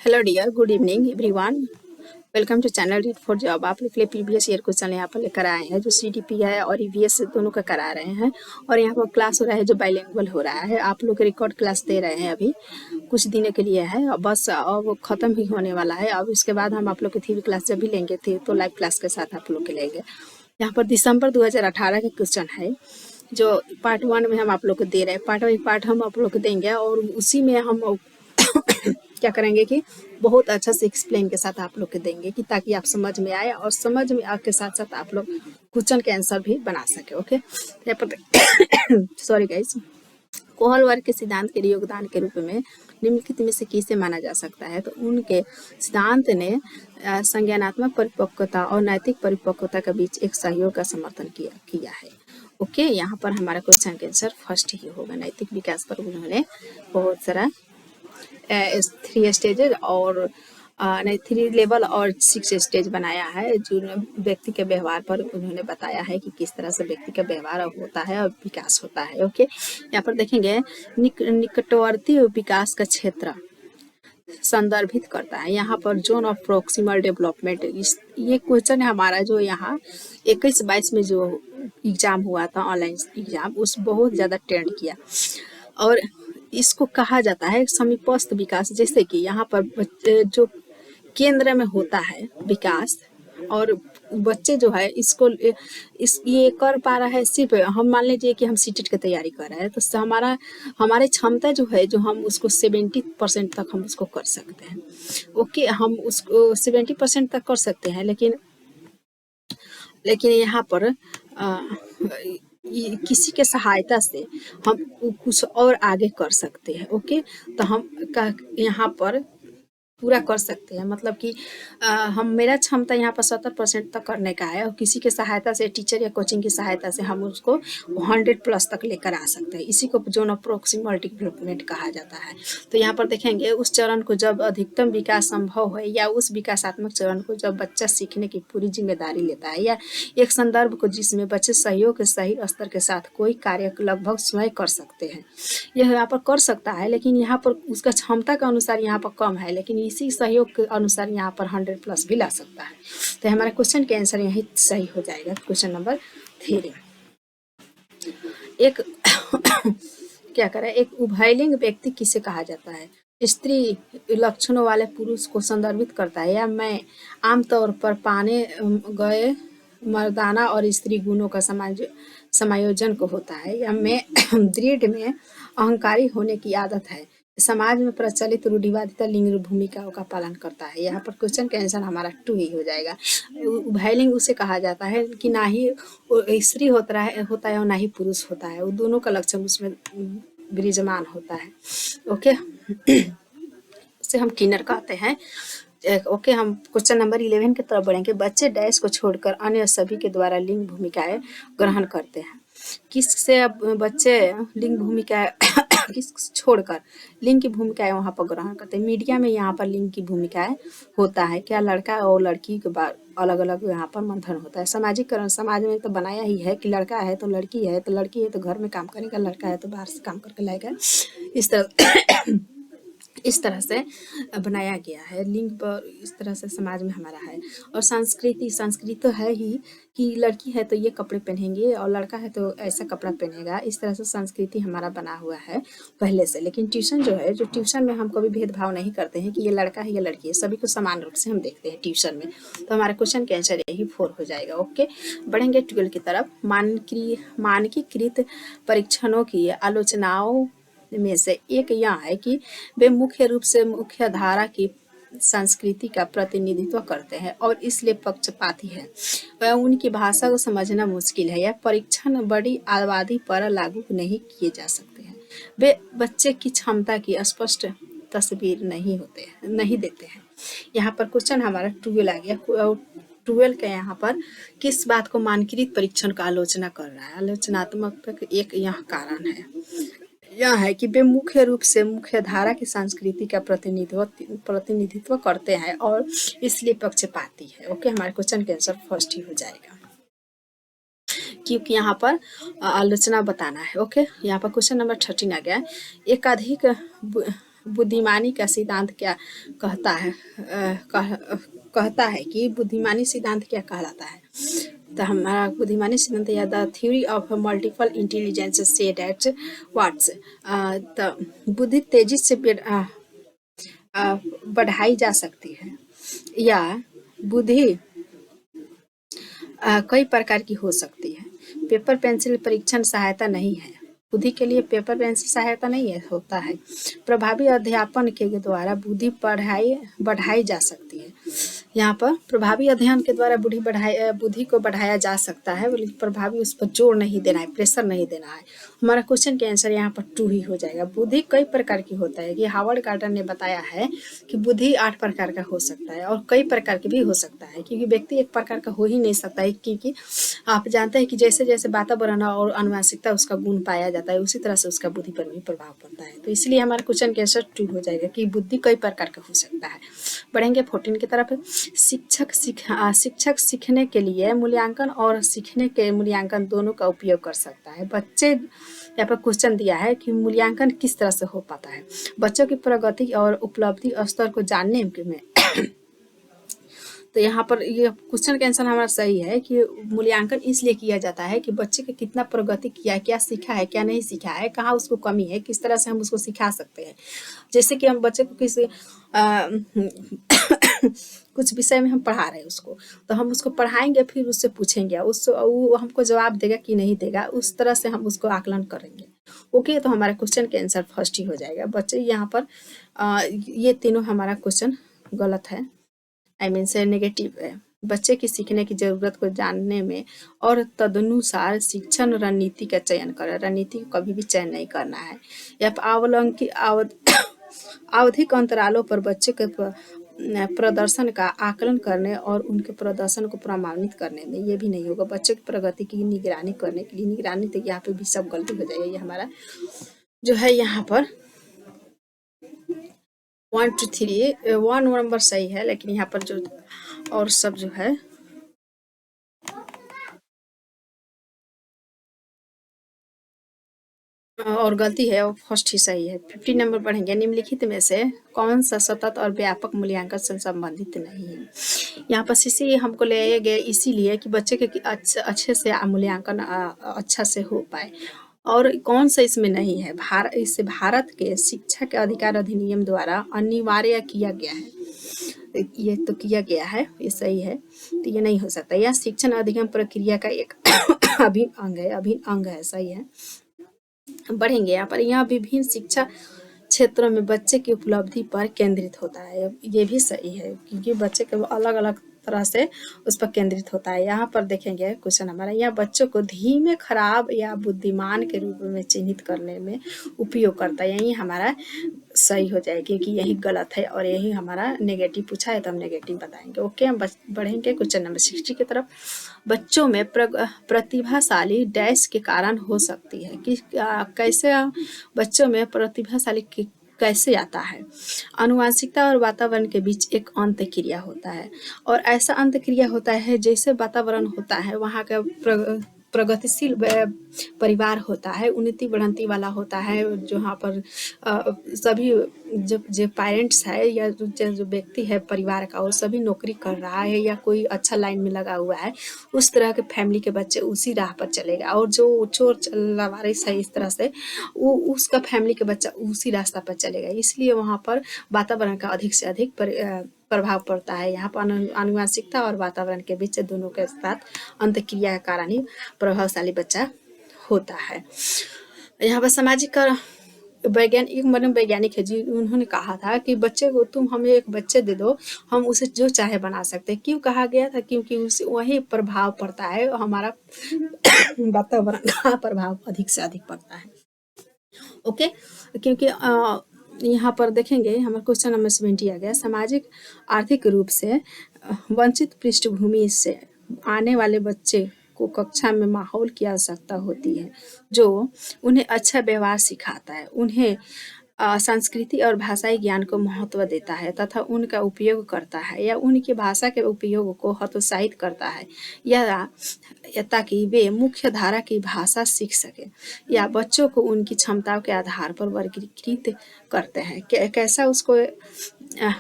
Hello dear, good evening everyone. Welcome to channel read for job. आप लोग के लिए प्रीवियस ईयर क्वेश्चन यहाँ पर लेकर आए हैं जो सीटीपी है और ईवीएस दोनों का करा रहे हैं। और यहाँ पर क्लास हो रहा है जो बाइलिंगुअल हो रहा है। आप लोग रिकॉर्ड क्लास दे रहे हैं, अभी कुछ दिनों के लिए है और बस अब ख़त्म ही होने वाला है। अब इसके बाद हम आप लोग की थ्योरी क्लास जब भी लेंगे थे तो लाइव क्लास के साथ आप लोग के लेंगे। यहाँ पर दिसंबर 2018 का क्वेश्चन है जो पार्ट 1 में हम आप लोग को दे रहे हैं। पार्ट हम आप लोग को देंगे और उसी में हम क्या करेंगे कि बहुत अच्छा से एक्सप्लेन के साथ आप लोग के देंगे कि ताकि आप समझ में आए और समझ में आके साथ साथ आप लोग क्वेश्चन के आंसर भी बना सके। ओके, यहाँ पर सॉरी गाइस। कोहल वर्ग के सिद्धांत के योगदान के रूप में निम्नलिखित में से किसे माना जा सकता है? तो उनके सिद्धांत ने संज्ञानात्मक परिपक्वता और नैतिक परिपक्वता के बीच एक सहयोग का समर्थन किया है। ओके, यहाँ पर हमारा क्वेश्चन के आंसर फर्स्ट ही होगा। नैतिक विकास पर उन्होंने बहुत सारा 3 स्टेजेस और 3 लेवल और 6 स्टेज बनाया है जो व्यक्ति के व्यवहार पर उन्होंने बताया है कि किस तरह से व्यक्ति का व्यवहार होता है और विकास होता है। ओके, यहाँ पर देखेंगे निकटवर्ती विकास का क्षेत्र संदर्भित करता है। यहाँ पर जोन ऑफ प्रोक्सिमल डेवलपमेंट, ये क्वेश्चन है हमारा जो यहाँ 21-22 में जो एग्जाम हुआ था, ऑनलाइन एग्जाम, उस बहुत ज़्यादा ट्रेंड किया। और इसको कहा जाता है समीपस्थ विकास। जैसे कि यहाँ पर जो केंद्र में होता है विकास और बच्चे जो है इसको ये कर पा रहा है। सिर्फ हम मान लीजिए कि हम सीटेट की तैयारी कर रहे हैं तो हमारे क्षमता जो है जो हम उसको 70% तक हम उसको कर सकते हैं। ओके, हम उसको 70% तक कर सकते हैं, लेकिन यहाँ पर किसी के सहायता से हम कुछ और आगे कर सकते हैं। ओके, तो हम यहाँ पर पूरा कर सकते हैं। मतलब कि हम मेरा क्षमता यहाँ पर 70% तक करने का है और किसी के सहायता से, टीचर या कोचिंग की सहायता से हम उसको 100+ तक लेकर आ सकते हैं। इसी को जोन ऑफ प्रोक्सिमल डेवलपमेंट कहा जाता है। तो यहाँ पर देखेंगे उस चरण को जब अधिकतम विकास संभव है या उस विकासात्मक चरण को जब बच्चा सीखने की पूरी जिम्मेदारी लेता है या एक संदर्भ को जिसमें बच्चे सहयोग के सही स्तर के साथ कोई कार्य लगभग स्वयं कर सकते हैं। यह यहाँ पर कर सकता है, लेकिन यहाँ पर उसका क्षमता के अनुसार यहाँ पर कम है, लेकिन इसी सहयोग के अनुसार यहाँ पर 100+ भी ला सकता है। तो हमारा क्वेश्चन के आंसर यही सही हो जाएगा। Question number 3। एक क्या करें, एक उभयलिंग व्यक्ति किसे कहा जाता है? स्त्री लक्षणों वाले पुरुष को संदर्भित करता है या मैं आमतौर पर पाने गए मर्दाना और स्त्री गुणों का समायोजन को होता है या मैं दृढ़ में अहंकारी होने की आदत है, समाज में प्रचलित रूढ़िवादिता लिंग भूमिकाओं का पालन करता है। यहाँ पर क्वेश्चन का आंसर हमारा 2 ही हो जाएगा। उभयलिंग उसे कहा जाता है कि ना ही स्त्री होता है और ना ही पुरुष होता है, वो दोनों का लक्षण उसमें विराजमान होता है। ओके, उसे हम किन्नर कहते हैं। ओके, हम क्वेश्चन नंबर 11 की तरफ बढ़ेंगे। बच्चे डैश को छोड़कर अन्य सभी के द्वारा लिंग भूमिकाएं ग्रहण करते हैं। किससे बच्चे लिंग भूमिकाएं किस छोड़कर लिंग की भूमिकाएं वहाँ पर ग्रहण करते हैं? मीडिया में यहाँ पर लिंग की भूमिकाएं होता है। क्या लड़का और लड़की के बाद अलग अलग यहाँ पर मंथन होता है? सामाजिकरण, समाज में तो बनाया ही है कि लड़का है तो लड़की है, तो लड़की है तो घर में काम करेगा, लड़का है तो बाहर से काम करके लाएगा। इस तरह से बनाया गया है लिंग पर, इस तरह से समाज में हमारा है। और संस्कृति तो है ही कि लड़की है तो ये कपड़े पहनेंगे और लड़का है तो ऐसा कपड़ा पहनेगा। इस तरह से संस्कृति हमारा बना हुआ है पहले से। लेकिन ट्यूशन जो है, जो ट्यूशन में हम कभी भेदभाव नहीं करते हैं कि ये लड़का है या लड़की है, सभी को समान रूप से हम देखते हैं ट्यूशन में। तो हमारा क्वेश्चन के आंसर यही 4 हो जाएगा। ओके, बढ़ेंगे 12 की तरफ। मानकीकृत परीक्षणों की आलोचनाओं में से एक यह है कि वे मुख्य रूप से मुख्य धारा की संस्कृति का प्रतिनिधित्व करते हैं और इसलिए पक्षपाती है। वह उनकी भाषा को समझना मुश्किल है। यह परीक्षण बड़ी आबादी पर लागू नहीं किए जा सकते हैं। वे बच्चे की क्षमता की स्पष्ट तस्वीर नहीं देते हैं। यहाँ पर क्वेश्चन हमारा 12 आ गया। 12 के यहाँ पर किस बात को मानकीकृत परीक्षण का आलोचना कर रहा है? आलोचनात्मक एक यह कारण है, यह है कि वे मुख्य रूप से मुख्य धारा की संस्कृति का प्रतिनिधित्व करते हैं और इसलिए पक्षपाती है। ओके, हमारे क्वेश्चन के आंसर फर्स्ट ही हो जाएगा क्योंकि यहाँ पर आलोचना बताना है। ओके, यहाँ पर क्वेश्चन नंबर 13 आ गया। एकाधिक बुद्धिमानी का सिद्धांत क्या कहता है? कहता है कि बुद्धिमानी सिद्धांत क्या कहलाता है? तो हमारा बुद्धिमानी सिद्धांत या the theory of multiple intelligence से डेट व्हाट्स, तो बुद्धि तेजी से बढ़ाई जा सकती है या बुद्धि कई प्रकार की हो सकती है। पेपर पेंसिल परीक्षण सहायता नहीं है। बुद्धि के लिए पेपर पेंसिल सहायता नहीं है होता है। प्रभावी अध्यापन के द्वारा बुद्धि बढ़ाई जा सकती है। यहाँ पर प्रभावी अध्ययन के द्वारा बुद्धि को बढ़ाया जा सकता है, लेकिन प्रभावी उस पर जोर नहीं देना है, प्रेशर नहीं देना है। हमारा क्वेश्चन का आंसर यहाँ पर 2 ही हो जाएगा। बुद्धि कई प्रकार की होता है कि हार्वर्ड गार्डन ने बताया है कि बुद्धि 8 प्रकार का हो सकता है और कई प्रकार की भी हो सकता है, क्योंकि व्यक्ति एक प्रकार का हो ही नहीं सकता है, क्योंकि आप जानते हैं कि जैसे जैसे वातावरण और आनुवंशिकता उसका गुण पाया जाता है उसी तरह से उसका बुद्धि पर भी प्रभाव पड़ता है। तो इसलिए हमारा क्वेश्चन का आंसर 2 हो जाएगा कि बुद्धि कई प्रकार का हो सकता है। बढ़ेंगे 14 की तरफ। शिक्षक सीखने के लिए मूल्यांकन और सीखने के मूल्यांकन दोनों का उपयोग कर सकता है। बच्चे यहाँ पर क्वेश्चन दिया है कि मूल्यांकन किस तरह से हो पाता है? बच्चों की प्रगति और उपलब्धि स्तर को जानने में तो यहाँ पर ये क्वेश्चन का आंसर हमारा सही है कि मूल्यांकन इसलिए किया जाता है कि बच्चे के कितना प्रगति किया है, क्या सीखा है, क्या नहीं सीखा है, कहाँ उसको कमी है, किस तरह से हम उसको सिखा सकते हैं। जैसे कि हम बच्चे को किसी कुछ विषय में हम पढ़ा रहे हैं उसको, तो हम उसको पढ़ाएंगे, फिर उससे पूछेंगे, वो हमको जवाब देगा कि नहीं देगा, उस तरह से हम उसको आकलन करेंगे। ओके, तो हमारा क्वेश्चन के आंसर फर्स्ट ही हो जाएगा। बच्चे यहाँ पर ये तीनों हमारा क्वेश्चन गलत है, से नेगेटिव है। बच्चे की सीखने की जरूरत को जानने में और तदनुसार शिक्षण रणनीति का चयन करें। रणनीति को कभी भी चयन नहीं करना है। या आवधिक अंतरालों पर बच्चे के प्रदर्शन का आकलन करने और उनके प्रदर्शन को प्रमाणित करने में ये भी नहीं होगा। बच्चे की प्रगति की निगरानी करने के लिए निगरानी, तो यहाँ पे भी सब गलती हो जाएगी। ये हमारा जो है यहाँ पर 1 2 3 1 नंबर सही है, लेकिन यहाँ पर जो और सब जो है और गलती है, वो फर्स्ट ही सही है। 50 नंबर पढ़ेंगे। निम्नलिखित में से कौन सा सतत और व्यापक मूल्यांकन से संबंधित नहीं है? यहाँ पर सीसी हमको ले गए इसीलिए कि बच्चे के अच्छे से मूल्यांकन अच्छा से हो पाए। और कौन सा इसमें नहीं है? इसे भारत के शिक्षा के अधिकार अधिनियम द्वारा अनिवार्य किया गया है। ये तो किया गया है, ये सही है, तो ये नहीं हो सकता। यह शिक्षण अधिगम प्रक्रिया का एक अभिन्न अंग है, सही है। बढ़ेंगे यहाँ पर। यहाँ विभिन्न शिक्षा क्षेत्रों में बच्चे की उपलब्धि पर केंद्रित होता है, ये भी सही है, क्योंकि बच्चे के अलग अलग तरह से उस पर केंद्रित होता है। यहाँ पर देखेंगे क्वेश्चन हमारा, यहाँ बच्चों को धीमे, खराब या बुद्धिमान के रूप में चिन्हित करने में उपयोग करता है। यही हमारा सही हो जाएगा, क्योंकि यही गलत है और यही हमारा नेगेटिव पूछा है, तो हम नेगेटिव बताएंगे। ओके, हम बढ़ेंगे क्वेश्चन नंबर 60 की तरफ। बच्चों में प्रतिभाशाली डैश के कारण हो सकती है कि कैसे बच्चों में प्रतिभाशाली कैसे आता है? आनुवंशिकता और वातावरण के बीच एक अंत क्रिया होता है, और ऐसा अंत क्रिया होता है जैसे वातावरण होता है वहाँ का प्रगतिशील परिवार होता है, उन्नति बढ़ंती वाला होता है, जहाँ पर सभी जो पेरेंट्स है या जो व्यक्ति है परिवार का, वो सभी नौकरी कर रहा है या कोई अच्छा लाइन में लगा हुआ है, उस तरह के फैमिली के बच्चे उसी राह पर चलेगा। और जो चोर लवारिस है इस तरह से, वो उसका फैमिली के बच्चा उसी रास्ता पर चलेगा। इसलिए वहाँ पर वातावरण का अधिक से अधिक प्रभाव पड़ता है। यहाँ पर आनुवंशिकता और वातावरण के बीच दोनों के साथ अंतक्रिया के कारण ही प्रभावशाली बच्चा होता है। यहाँ पर सामाजिक वैज्ञानिक है जी, उन्होंने कहा था कि बच्चे को तुम हमें एक बच्चे दे दो, हम उसे जो चाहे बना सकते हैं। क्यों कहा गया था? क्योंकि उसे वही प्रभाव पड़ता है, हमारा वातावरण का प्रभाव अधिक से अधिक पड़ता है। ओके, क्योंकि यहाँ पर देखेंगे हमारा क्वेश्चन नंबर 70 आ गया। सामाजिक आर्थिक रूप से वंचित पृष्ठभूमि से आने वाले बच्चे को कक्षा में माहौल की आवश्यकता होती है जो उन्हें अच्छा व्यवहार सिखाता है, उन्हें संस्कृति और भाषाई ज्ञान को महत्व देता है तथा उनका उपयोग करता है या उनकी भाषा के उपयोग को हतोत्साहित करता है या ताकि वे मुख्य धारा की भाषा सीख सकें या बच्चों को उनकी क्षमताओं के आधार पर वर्गीकृत करते हैं। कैसा उसको